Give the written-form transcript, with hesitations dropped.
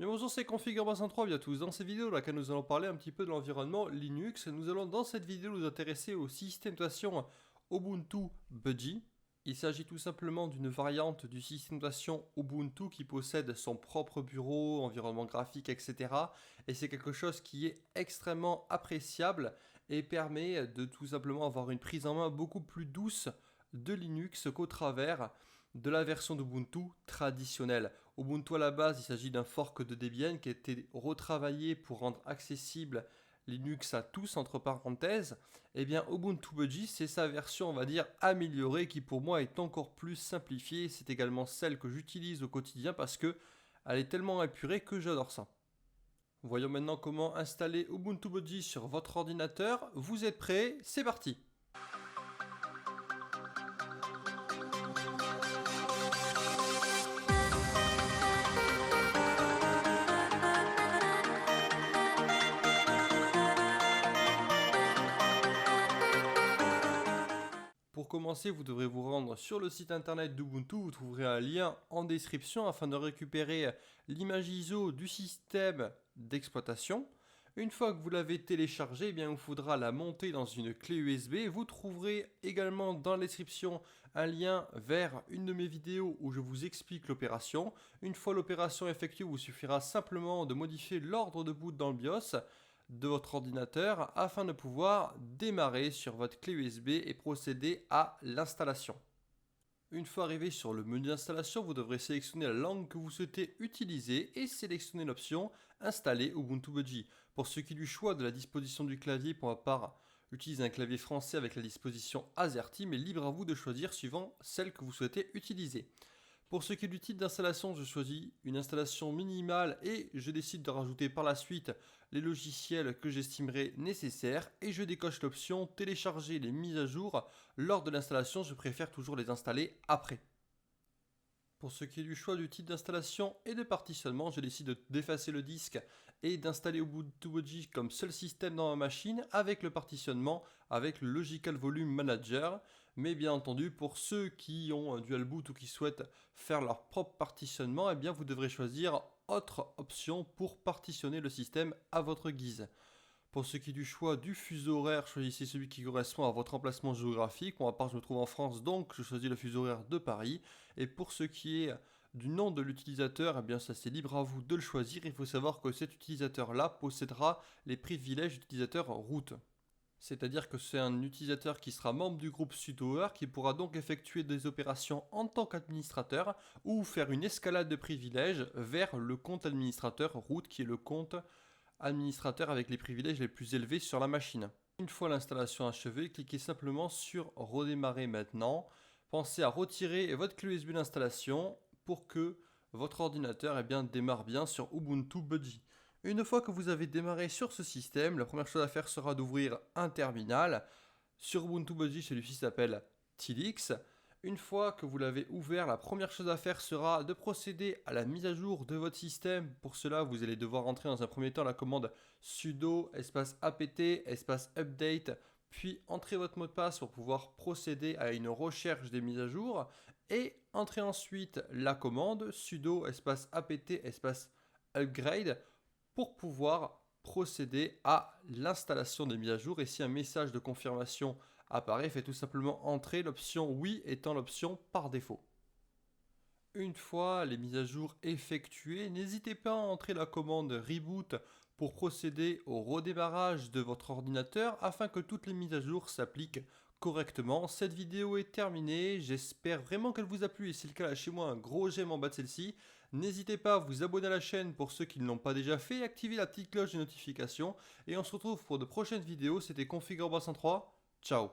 Bien bonjour, c'est Config3. Bien tous. Dans cette vidéo, nous allons parler un petit peu de l'environnement Linux. Nous allons dans cette vidéo nous intéresser au système d'exploitation Ubuntu Budgie. Il s'agit tout simplement d'une variante du système d'exploitation Ubuntu qui possède son propre bureau, environnement graphique, etc. Et c'est quelque chose qui est extrêmement appréciable et permet de tout simplement avoir une prise en main beaucoup plus douce de Linux qu'au travers de la version d'Ubuntu traditionnelle. Ubuntu à la base, il s'agit d'un fork de Debian qui a été retravaillé pour rendre accessible Linux à tous, entre parenthèses. Et bien Ubuntu Budgie, c'est sa version, on va dire, améliorée qui pour moi est encore plus simplifiée. C'est également celle que j'utilise au quotidien parce que elle est tellement épurée que j'adore ça. Voyons maintenant comment installer Ubuntu Budgie sur votre ordinateur. Vous êtes prêts? C'est parti! Pour commencer, vous devrez vous rendre sur le site internet d'Ubuntu, vous trouverez un lien en description afin de récupérer l'image ISO du système d'exploitation. Une fois que vous l'avez téléchargé, il vous faudra la monter dans une clé USB. Vous trouverez également dans la description un lien vers une de mes vidéos où je vous explique l'opération. Une fois l'opération effectuée, il vous suffira simplement de modifier l'ordre de boot dans le BIOS de votre ordinateur afin de pouvoir démarrer sur votre clé USB et procéder à l'installation. Une fois arrivé sur le menu d'installation, vous devrez sélectionner la langue que vous souhaitez utiliser et sélectionner l'option Installer Ubuntu Budgie. Pour ce qui est du choix de la disposition du clavier, pour ma part, j'utilise un clavier français avec la disposition AZERTY, mais libre à vous de choisir suivant celle que vous souhaitez utiliser. Pour ce qui est du type d'installation, je choisis une installation minimale et je décide de rajouter par la suite les logiciels que j'estimerai nécessaires et je décoche l'option télécharger les mises à jour. Lors de l'installation, je préfère toujours les installer après. Pour ce qui est du choix du type d'installation et de partitionnement, je décide d'effacer le disque et d'installer Ubuntu Budgie comme seul système dans ma machine avec le partitionnement avec le Logical Volume Manager. Mais bien entendu, pour ceux qui ont un dual boot ou qui souhaitent faire leur propre partitionnement, vous devrez choisir autre option pour partitionner le système à votre guise. Pour ce qui est du choix du fuseau horaire, choisissez celui qui correspond à votre emplacement géographique. Pour ma part, je me trouve en France, donc je choisis le fuseau horaire de Paris. Et pour ce qui est du nom de l'utilisateur, ça c'est libre à vous de le choisir. Il faut savoir que cet utilisateur-là possédera les privilèges d'utilisateur root. C'est-à-dire que c'est un utilisateur qui sera membre du groupe sudo qui pourra donc effectuer des opérations en tant qu'administrateur ou faire une escalade de privilèges vers le compte administrateur root qui est le compte administrateur avec les privilèges les plus élevés sur la machine. Une fois l'installation achevée, cliquez simplement sur redémarrer maintenant. Pensez à retirer votre clé USB d'installation pour que votre ordinateur démarre bien sur Ubuntu Budgie. Une fois que vous avez démarré sur ce système, la première chose à faire sera d'ouvrir un terminal. Sur Ubuntu Budgie, celui-ci s'appelle Tilix. Une fois que vous l'avez ouvert, la première chose à faire sera de procéder à la mise à jour de votre système. Pour cela, vous allez devoir entrer dans un premier temps la commande sudo espace apt espace update, puis entrer votre mot de passe pour pouvoir procéder à une recherche des mises à jour et entrer ensuite la commande sudo espace apt espace upgrade pour pouvoir procéder à l'installation des mises à jour. Et si un message de confirmation apparaît, faites tout simplement entrer l'option oui étant l'option par défaut. Une fois les mises à jour effectuées, n'hésitez pas à entrer la commande reboot pour procéder au redémarrage de votre ordinateur afin que toutes les mises à jour s'appliquent correctement. Cette vidéo est terminée, j'espère vraiment qu'elle vous a plu et si c'est le cas, lâchez-moi un gros j'aime en bas de celle-ci. N'hésitez pas à vous abonner à la chaîne pour ceux qui ne l'ont pas déjà fait et activer la petite cloche de notification. Et on se retrouve pour de prochaines vidéos, c'était Config3. Ciao.